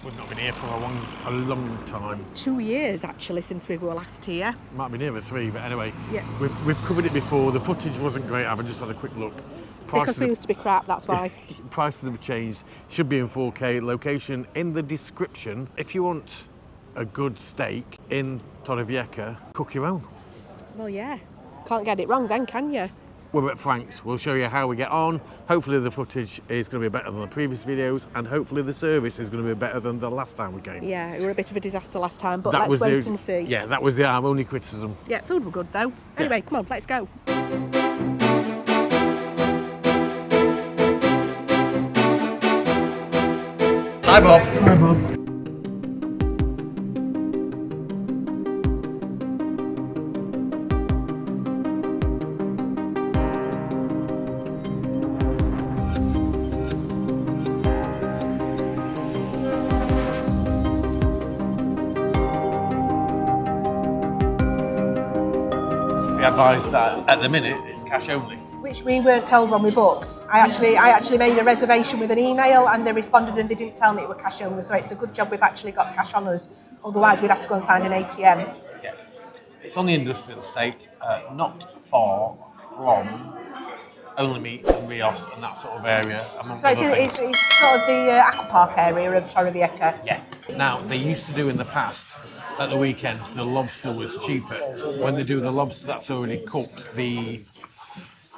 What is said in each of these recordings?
We've not been here for a long time. 2 years actually since we were last here. Might be nearer 3, but anyway. Yeah. We've covered it before. The footage wasn't great. I've just had a quick look. Because we used to be crap, that's why. Prices have changed. Should be in 4K. Location in the description. If you want a good steak in Torrevieja, cook your own. Well, yeah. Can't get it wrong then, can you? We're at Frank's. We'll show you how we get on. Hopefully the footage is going to be better than the previous videos, and hopefully the service is going to be better than the last time we came. Yeah, it were a bit of a disaster last time, but That let's was wait and see. Yeah, that was our only criticism. Yeah, food were good though. Anyway, come on, let's go. Hi Bob. Hi Bob. We advise that at the minute it's cash only. Which we weren't told when we booked. I actually made a reservation with an email and they responded and they didn't tell me it were cash only, so it's a good job we've actually got cash on us. Otherwise we'd have to go and find an ATM. Yes. It's on the industrial estate, not far from Only Meat and Rios and that sort of area. So it's sort of the aqua park area of Torrevieja. Yes. Now, they used to do in the past, at the weekend, the lobster was cheaper. When they do the lobster that's already cooked, the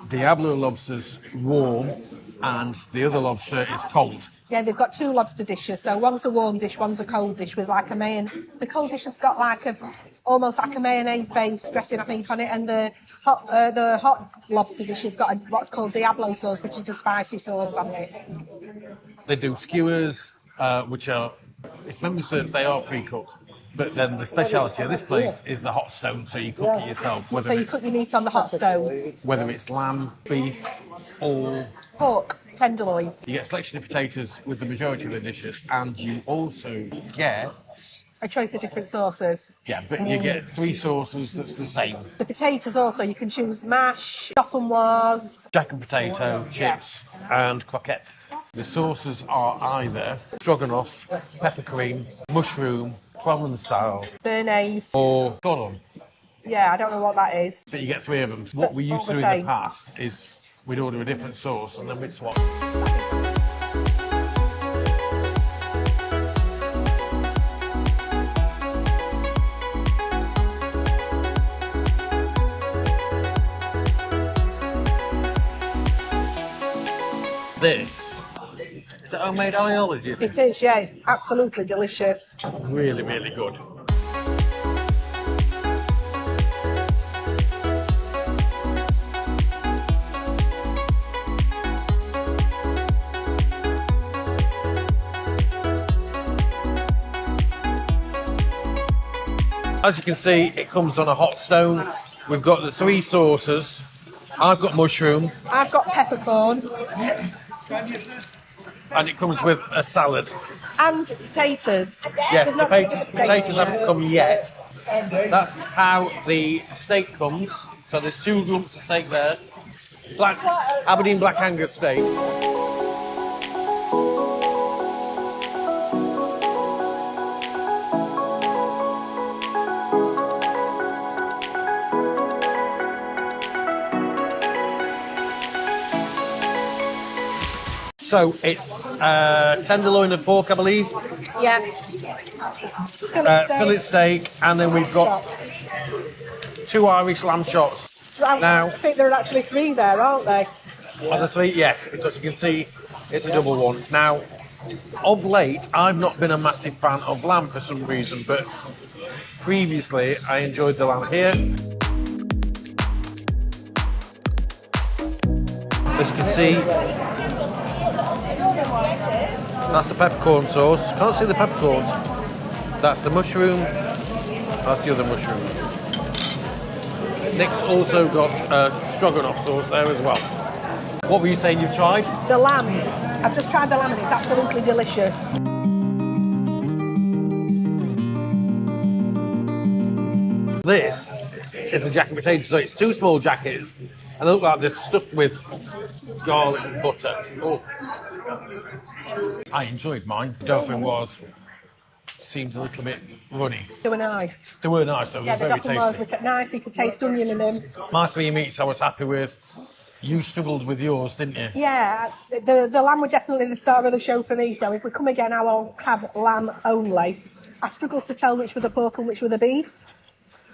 Diablo lobster's warm and the other lobster is cold. Yeah, they've got 2 lobster dishes. So one's a warm dish, one's a cold dish with like a mayonnaise. The cold dish has got almost like a mayonnaise based dressing, I think, on it, and the hot lobster dish has got what's called Diablo sauce, which is a spicy sauce on it. They do skewers, which are, if memory serves, they are pre-cooked. But then the speciality of this place is the hot stone, so you cook it yourself. So you cook your meat on the hot stone? Whether it's lamb, beef, or pork, tenderloin. You get a selection of potatoes with the majority of the dishes, and you also get a choice of different sauces. Yeah, but you get 3 sauces that's the same. The potatoes also, you can choose mash, dauphinoise, jack and potato, chips, and croquettes. The sauces are either stroganoff, pepper cream, mushroom, Provençal, béarnaise, or cordon. Yeah, I don't know what that is. But you get 3 of them. What we used to do in the past is we'd order a different sauce and then we'd swap. This is it homemade aioli, do you think? It is, yeah, it's absolutely delicious. Really, really good. As you can see, it comes on a hot stone. We've got the 3 sauces. I've got mushroom. I've got peppercorn. And it comes with a salad. And potatoes. Yes, the potatoes haven't come yet. That's how the steak comes. So there's 2 lumps of steak there. Aberdeen Black Angus steak. So it's tenderloin of pork, I believe. Yeah. Fillet steak, and then we've got 2 Irish lamb chops. Now, I think there are actually 3 there, aren't they? Are there 3? Yes, because you can see it's a double one. Now, of late, I've not been a massive fan of lamb for some reason, but previously I enjoyed the lamb here. As you can see, that's the peppercorn sauce. Can't see the peppercorns. That's the mushroom. That's the other mushroom. Nick's also got stroganoff sauce there as well. What were you saying you've tried? The lamb. I've just tried the lamb and it's absolutely delicious. This is a jacket potato, so it's 2 small jackets, and they look like they're stuffed with garlic and butter. Oh. I enjoyed mine. The Dauphin was seemed a little bit runny. They were nice. They were nice, though. They Yeah, were the very Doppelmayrs tasty. were nice. You could taste onion in them. My 3 meats I was happy with. You struggled with yours, didn't you? Yeah, the lamb were definitely the star of the show for me. So if we come again, I will have lamb only. I struggled to tell which were the pork and which were the beef.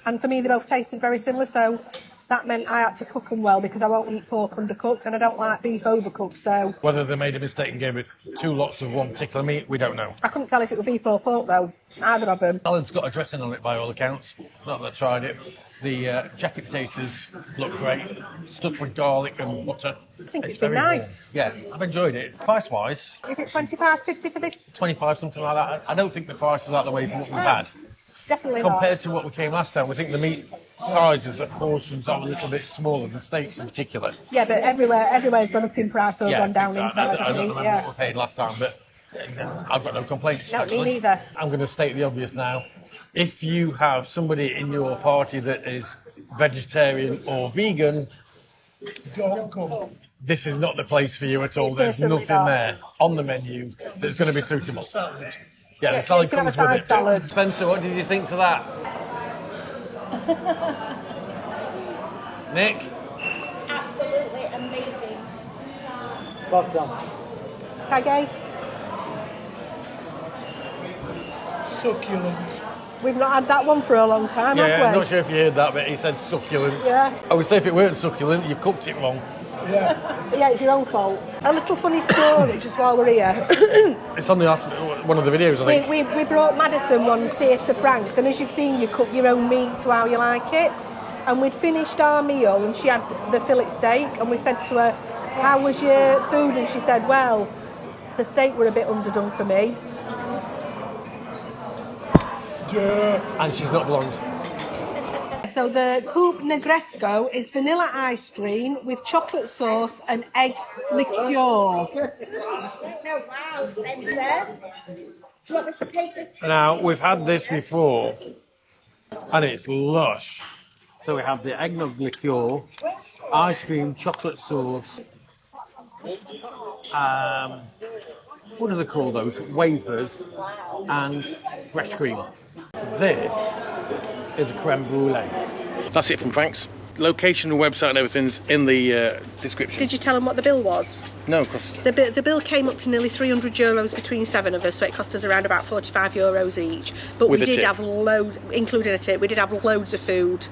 And for me, they both tasted very similar. So that meant I had to cook them well because I won't eat pork undercooked and I don't like beef overcooked. So Whether they made a mistake and gave it 2 lots of one particular meat, we don't know. I couldn't tell if it was beef or pork though, either of them. Salad's got a dressing on it by all accounts. Not that I tried it. The jacket potatoes look great, stuffed with garlic and butter. I think it's been very nice. warm. Yeah, I've enjoyed it. Price-wise, Is it $25.50 for this? 25, something like that. I don't think the price is out the way from what we've had. Definitely Compared to what we came last time, we think the meat sizes and portions are a little bit smaller, the steaks in particular. not. Yeah, but everywhere's gone up in price or gone down in exactly. size. I don't think, remember yeah. what we paid last time, but I've got no complaints. No, me actually. neither. I'm going to state the obvious now. If you have somebody in your party that is vegetarian or vegan, don't come. This is not the place for you at all. There's Certainly nothing not. there on the menu that's going to be suitable. Yeah, the Yeah, salad you can have comes a with side it. salad. Spencer, what did you think to that? Nick? Absolutely amazing. Spot on. Okay, Succulent. we've not had that one for a long time, Yeah, have I'm we? not sure if you heard that, but he said succulent. Yeah. I would say if it weren't succulent, you cooked it wrong. Yeah. Yeah, it's your own fault. A little funny story, just while we're here. It's on the last one of the videos, I think. we brought Madison one to Frank's, and as you've seen, you cook your own meat to how you like it. And we'd finished our meal, and she had the fillet steak, and we said to her, "How was your food?" And she said, "Well, the steak were a bit underdone for me." And she's not blonde. So the coupe negresco is vanilla ice cream with chocolate sauce and egg liqueur. No, wow, Spencer. Do you want me to take this? Now, we've had this before, and it's lush. So we have the eggnog liqueur, ice cream, chocolate sauce, what do they call those? Wafers, and fresh cream. This is a creme brulee. That's it from Frank's. Location and website and everything's in the description. Did you tell them what the bill was? No, of course. The bill came up to nearly €300 between 7 of us, so it cost us around about €45 each. But With we a did tip. have loads, including a tip, we did have loads of food,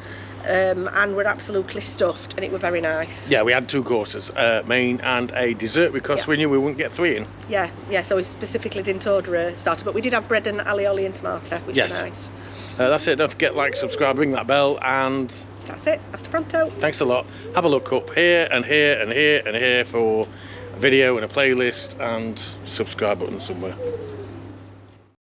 and we're absolutely stuffed, and it were very nice. Yeah, we had 2 courses, main and a dessert, because we knew we wouldn't get 3 in. Yeah, so we specifically didn't order a starter, but we did have bread and alioli and tomato, which Yes. were nice. That's it. Don't forget, like, subscribe, ring that bell, and That's it, hasta pronto. thanks a lot. Have a look up here and here and here and here for a video and a playlist and subscribe button somewhere.